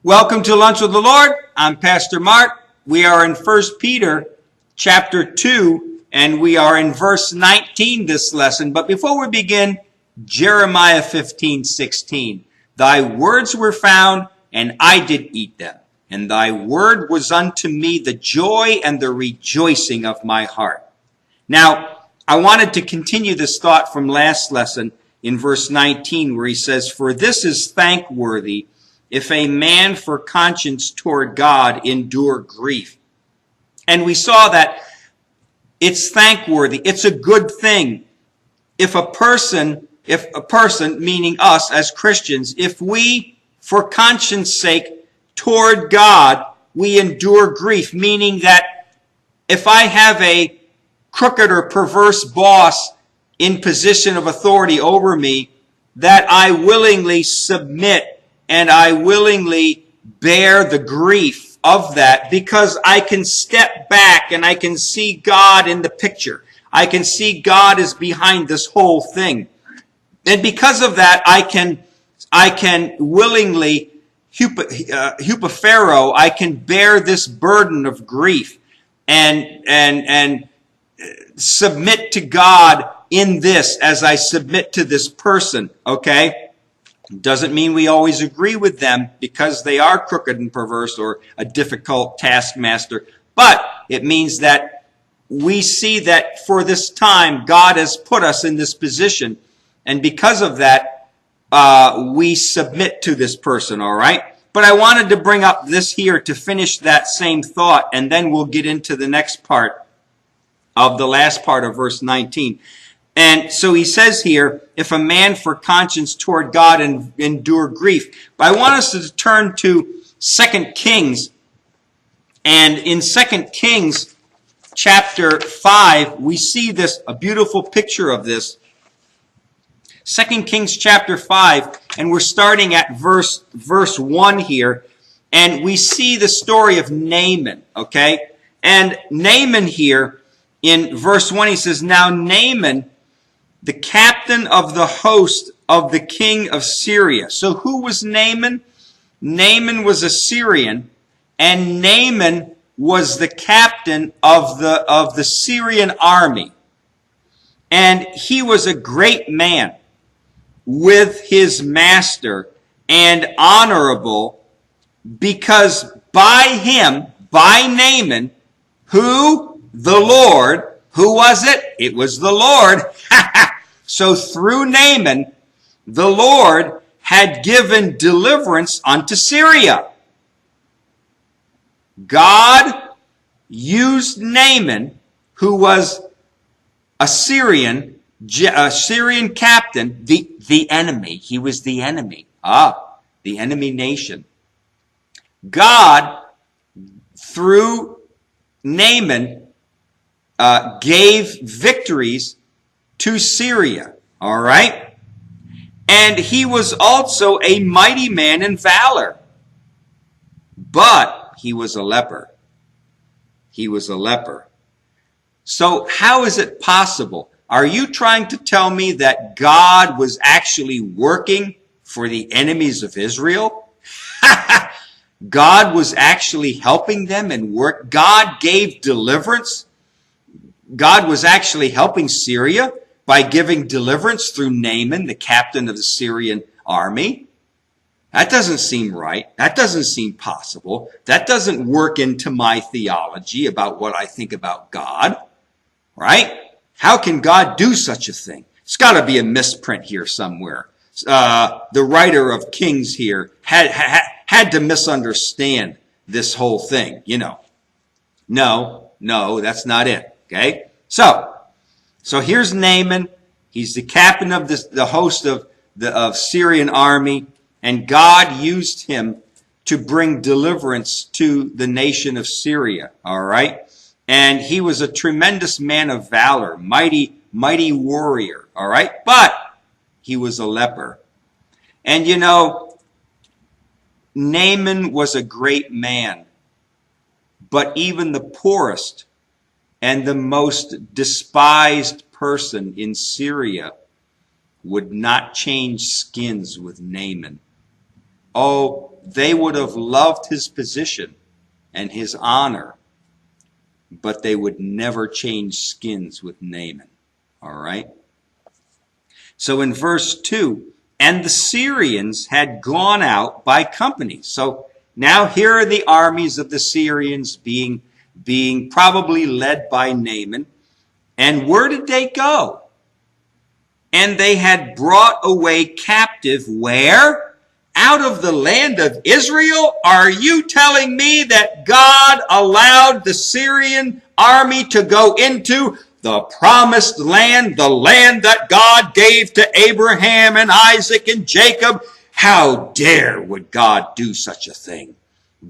Welcome to Lunch with the Lord. I'm Pastor Mark. We are in 1 Peter chapter 2, and we are in verse 19 this lesson. But before we begin, Jeremiah 15:16. Thy words were found, and I did eat them. And thy word was unto me the joy and the rejoicing of my heart. Now, I wanted to continue this thought from last lesson in verse 19, where he says, For this is thankworthy, if a man for conscience toward God endure grief. And we saw that it's thankworthy. It's a good thing. If a person, meaning us as Christians, if we, for conscience sake, toward God, we endure grief, meaning that if I have a crooked or perverse boss in position of authority over me, that I willingly submit and I willingly bear the grief of that, because I can step back and I can see God in the picture. I can see God is behind this whole thing. And because of that, I can willingly hupophero, I can bear this burden of grief and submit to God in this as I submit to this person, okay? Doesn't mean we always agree with them because they are crooked and perverse or a difficult taskmaster. But it means that we see that for this time, God has put us in this position. And because of that, we submit to this person, all right? But I wanted to bring up this here to finish that same thought, and then we'll get into the next part of the last part of verse 19. And so he says here, if a man for conscience toward God endure grief. But I want us to turn to 2 Kings. And in 2 Kings chapter 5, we see this, a beautiful picture of this. 2 Kings chapter 5, and we're starting at verse 1 here. And we see the story of Naaman, okay? And Naaman here, in verse 1, he says, Now Naaman, the captain of the host of the king of Syria. So who was Naaman? Naaman was a Syrian, and Naaman was the captain of the Syrian army. And he was a great man with his master and honorable, because by him, by Naaman, who? The Lord. Who was it? It was the Lord. So through Naaman, the Lord had given deliverance unto Syria. God used Naaman, who was a Syrian captain, the enemy. He was the enemy. The enemy nation. God, through Naaman, gave victories to Syria, all right? And he was also a mighty man in valor. But he was a leper. He was a leper. So how is it possible? Are you trying to tell me that God was actually working for the enemies of Israel? God was actually helping them and work. God gave deliverance. God was actually helping Syria by giving deliverance through Naaman, the captain of the Syrian army. That doesn't seem right. That doesn't seem possible. That doesn't work into my theology about what I think about God. Right? How can God do such a thing? It's got to be a misprint here somewhere. The writer of Kings here had to misunderstand this whole thing, you know. No, that's not it. Okay? So here's Naaman. He's the captain of the host of Syrian army, and God used him to bring deliverance to the nation of Syria. All right? And he was a tremendous man of valor, mighty warrior. All right? But he was a leper. And you know, Naaman was a great man, but even the poorest and the most despised person in Syria would not change skins with Naaman. Oh, they would have loved his position and his honor, but they would never change skins with Naaman. All right? So in verse 2, and the Syrians had gone out by companies. So now here are the armies of the Syrians being probably led by Naaman. And where did they go? And they had brought away captive where? Out of the land of Israel? Are you telling me that God allowed the Syrian army to go into the promised land, the land that God gave to Abraham and Isaac and Jacob? How dare would God do such a thing?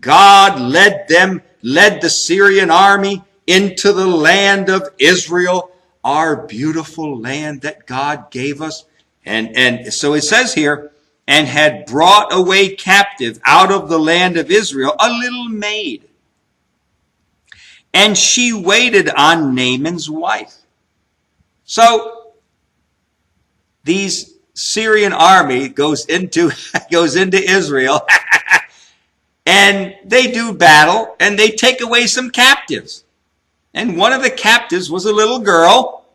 God led the Syrian army into the land of Israel, our beautiful land that God gave us. And so it says here, and had brought away captive out of the land of Israel a little maid. And she waited on Naaman's wife. So these Syrian army goes into Israel and they do battle and they take away some captives. And one of the captives was a little girl,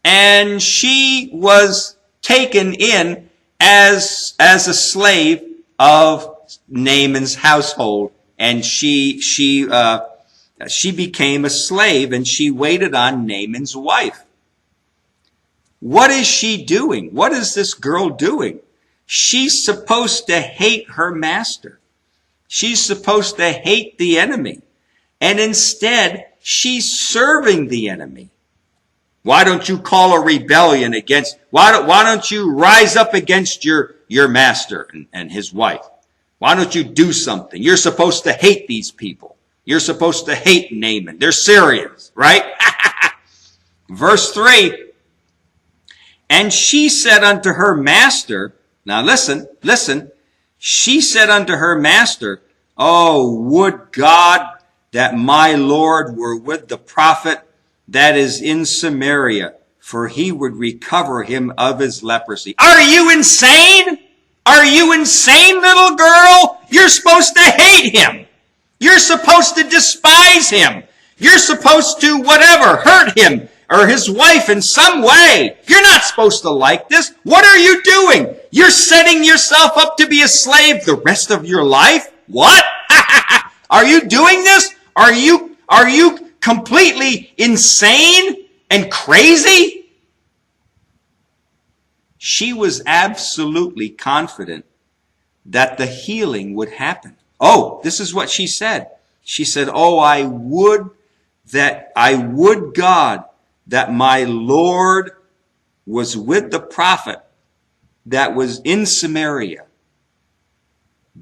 and she was taken in as a slave of Naaman's household, and she became a slave, and she waited on Naaman's wife. What is she doing? What is this girl doing? She's supposed to hate her master. She's supposed to hate the enemy. And instead, she's serving the enemy. Why don't you call a rebellion against, why don't you rise up against your master and his wife? Why don't you do something? You're supposed to hate these people. You're supposed to hate Naaman. They're Syrians, right? Verse 3, and she said unto her master, now listen, she said unto her master, oh, would God that my Lord were with the prophet that is in Samaria, for he would recover him of his leprosy. Are you insane? Are you insane, little girl? You're supposed to hate him. You're supposed to despise him. You're supposed to whatever, hurt him or his wife in some way. You're not supposed to like this. What are you doing? You're setting yourself up to be a slave the rest of your life? What? Are you doing this? Are you completely insane and crazy? She was absolutely confident that the healing would happen. Oh, this is what she said. She said, oh, I would God that my Lord was with the prophet that was in Samaria,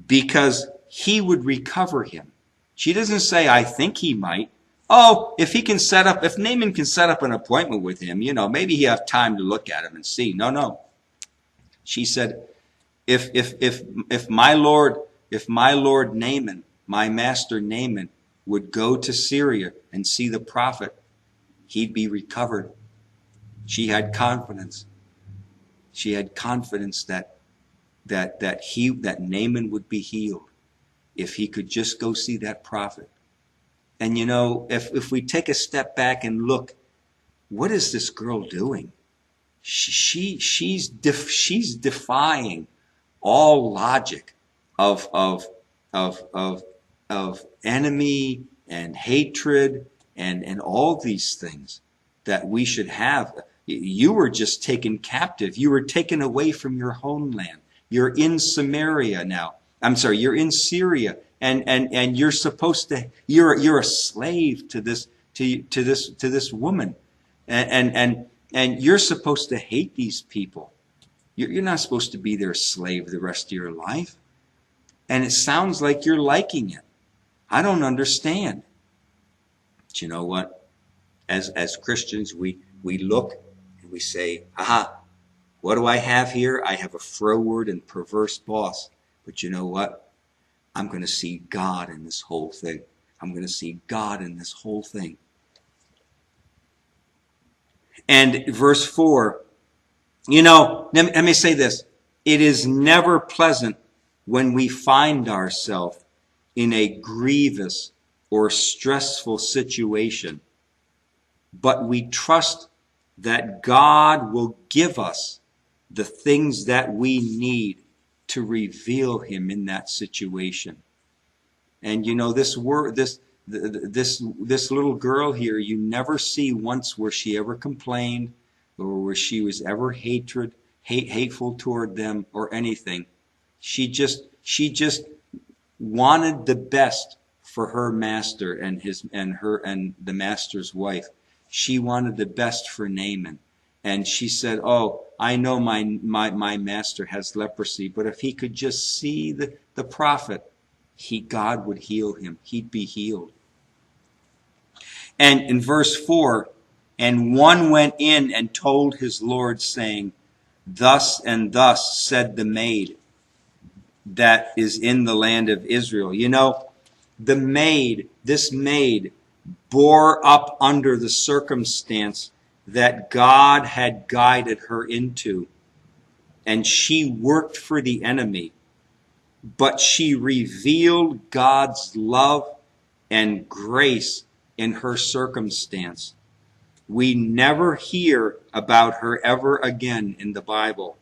because he would recover him. She doesn't say, I think he might. Oh, if Naaman can set up an appointment with him, maybe he have time to look at him and see. No. She said, if my Lord Naaman, my master Naaman, would go to Syria and see the prophet, he'd be recovered. She had confidence. She had confidence that Naaman would be healed if he could just go see that prophet. And if we take a step back and look, what is this girl doing? She's defying all logic of enemy and hatred and all these things that we should have. You were just taken captive. You were taken away from your homeland. You're in Samaria now. I'm sorry, you're in Syria, and you're supposed to. You're a slave to this woman, and you're supposed to hate these people. You're not supposed to be their slave the rest of your life. And it sounds like you're liking it. I don't understand. But you know what? As Christians, we look and we say, aha, what do I have here? I have a froward and perverse boss. But you know what? I'm going to see God in this whole thing. I'm going to see God in this whole thing. And verse 4, let me say this. It is never pleasant when we find ourselves in a grievous or stressful situation, but we trust that God will give us the things that we need to reveal him in that situation. And you know, this little girl here, you never see once where she ever complained or where she was ever hateful toward them or anything. She just wanted the best for her master and the master's wife. She wanted the best for Naaman. And she said, "Oh, I know my master has leprosy, but if he could just see the prophet, God would heal him. He'd be healed." And in verse 4, and one went in and told his Lord, saying, "Thus and thus said the maid that is in the land of Israel." You know, this maid bore up under the circumstance that God had guided her into. And she worked for the enemy, but she revealed God's love and grace in her circumstance. We never hear about her ever again in the Bible,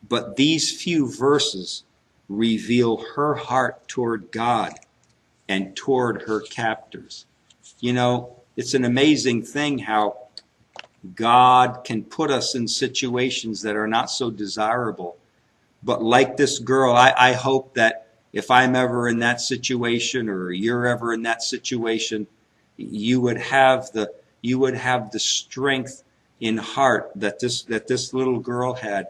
but these few verses reveal her heart toward God and toward her captors. You know, it's an amazing thing how God can put us in situations that are not so desirable. But like this girl, I hope that if I'm ever in that situation or you're ever in that situation, you would have the strength in heart that this little girl had,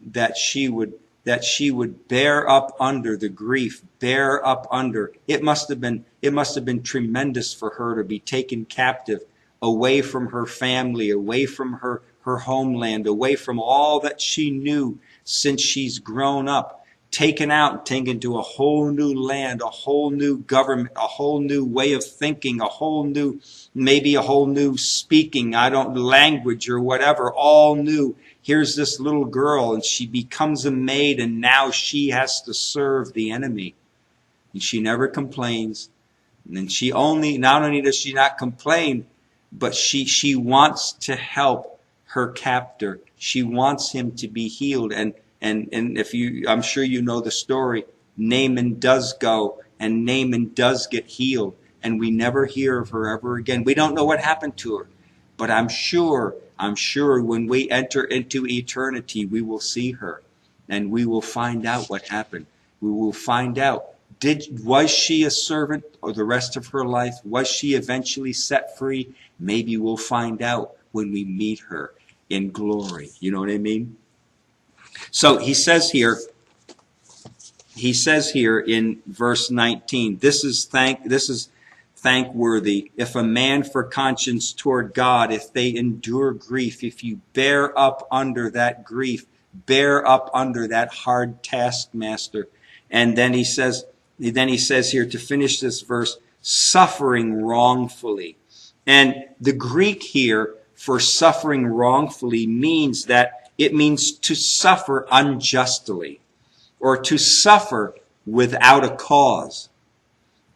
that she would bear up under the grief, bear up under. It must have been tremendous for her to be taken captive, away from her family, away from her homeland, away from all that she knew since she's grown up, taken out, taken to a whole new land, a whole new government, a whole new way of thinking, maybe a whole new speaking, language or whatever, all new. Here's this little girl, and she becomes a maid, and now she has to serve the enemy. And she never complains. And then not only does she not complain, but she wants to help her captor. She wants him to be healed. And I'm sure you know the story. Naaman does go, and Naaman does get healed, and we never hear of her ever again. We don't know what happened to her, but I'm sure when we enter into eternity, we will see her, and we will find out what happened. We will find out. Was she a servant or the rest of her life? Was she eventually set free? Maybe we'll find out when we meet her in glory. You know what I mean? So he says here in verse 19, this is thankworthy if a man for conscience toward God, if they endure grief, if you bear up under that grief, bear up under that hard taskmaster. And then he says here to finish this verse, suffering wrongfully. And the Greek here for suffering wrongfully means to suffer unjustly or to suffer without a cause.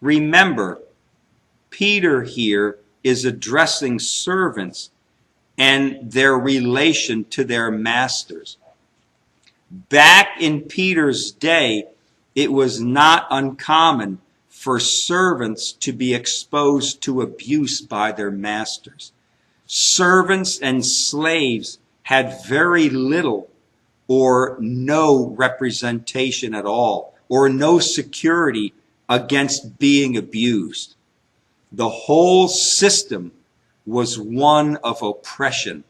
Remember, Peter here is addressing servants and their relation to their masters. Back in Peter's day, it was not uncommon for servants to be exposed to abuse by their masters. Servants and slaves had very little or no representation at all, or no security against being abused. The whole system was one of oppression.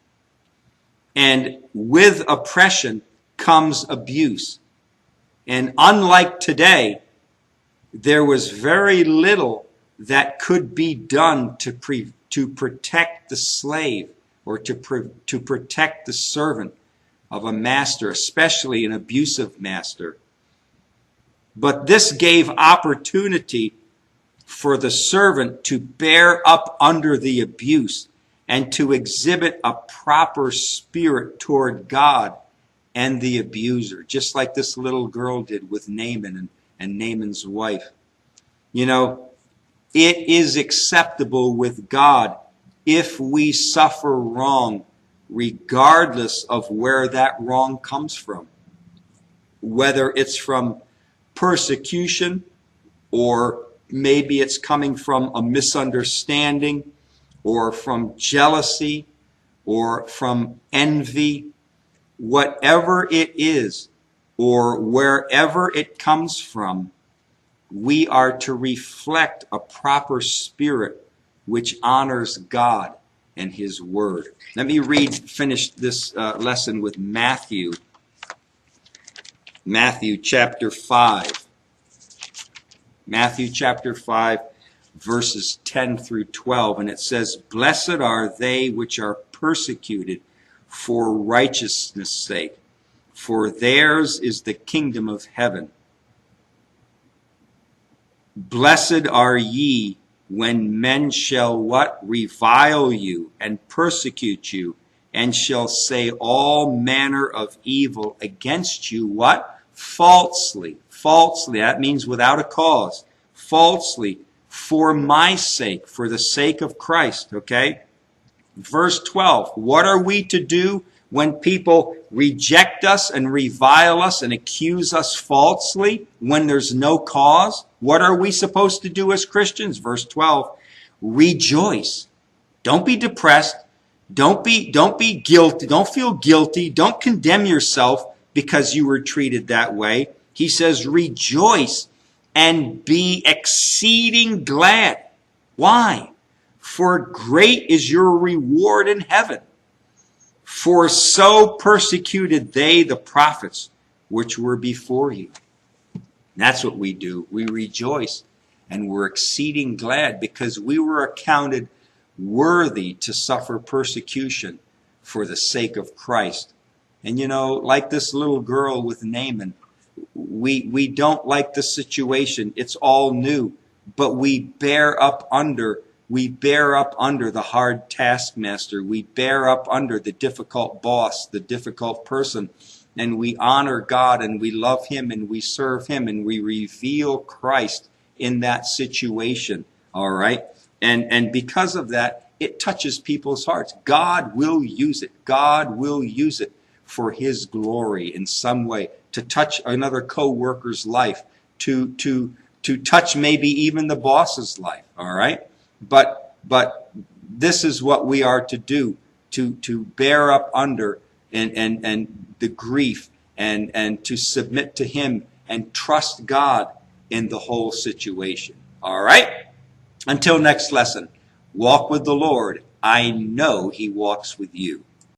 And with oppression comes abuse. And unlike today, there was very little that could be done to protect the slave or to protect the servant of a master, especially an abusive master. But this gave opportunity for the servant to bear up under the abuse and to exhibit a proper spirit toward God and the abuser, just like this little girl did with Naaman and Naaman's wife. You know, it is acceptable with God if we suffer wrong, regardless of where that wrong comes from. Whether it's from persecution, or maybe it's coming from a misunderstanding, or from jealousy, or from envy, whatever it is, or wherever it comes from, we are to reflect a proper spirit which honors God and His Word. Let me finish this lesson with Matthew chapter 5. Matthew chapter 5, verses 10 through 12. And it says, "Blessed are they which are persecuted for righteousness' sake, for theirs is the kingdom of heaven. Blessed are ye when men shall" what? "Revile you and persecute you, and shall say all manner of evil against you." What? Falsely. Falsely. That means without a cause. Falsely. For my sake. For the sake of Christ. Okay? Verse 12. What are we to do when people reject us and revile us and accuse us falsely when there's no cause? What are we supposed to do as Christians? Verse 12. Rejoice. Don't be depressed. Don't be guilty. Don't feel guilty. Don't condemn yourself because you were treated that way. He says, rejoice and be exceeding glad. Why? For great is your reward in heaven. For so persecuted they the prophets which were before you. That's what we do. We rejoice and we're exceeding glad because we were accounted worthy to suffer persecution for the sake of Christ. And you know, like this little girl with Naaman, we don't like the situation. It's all new, but we bear up under the hard taskmaster. We bear up under the difficult boss, the difficult person, and we honor God and we love Him and we serve Him and we reveal Christ in that situation. All right? And because of that, it touches people's hearts. God will use it. God will use it for His glory in some way, to touch another co-worker's life, to touch maybe even the boss's life. All right? But this is what we are to do, to bear up under and the grief and to submit to Him and trust God in the whole situation. All right? Until next lesson, walk with the Lord. I know He walks with you.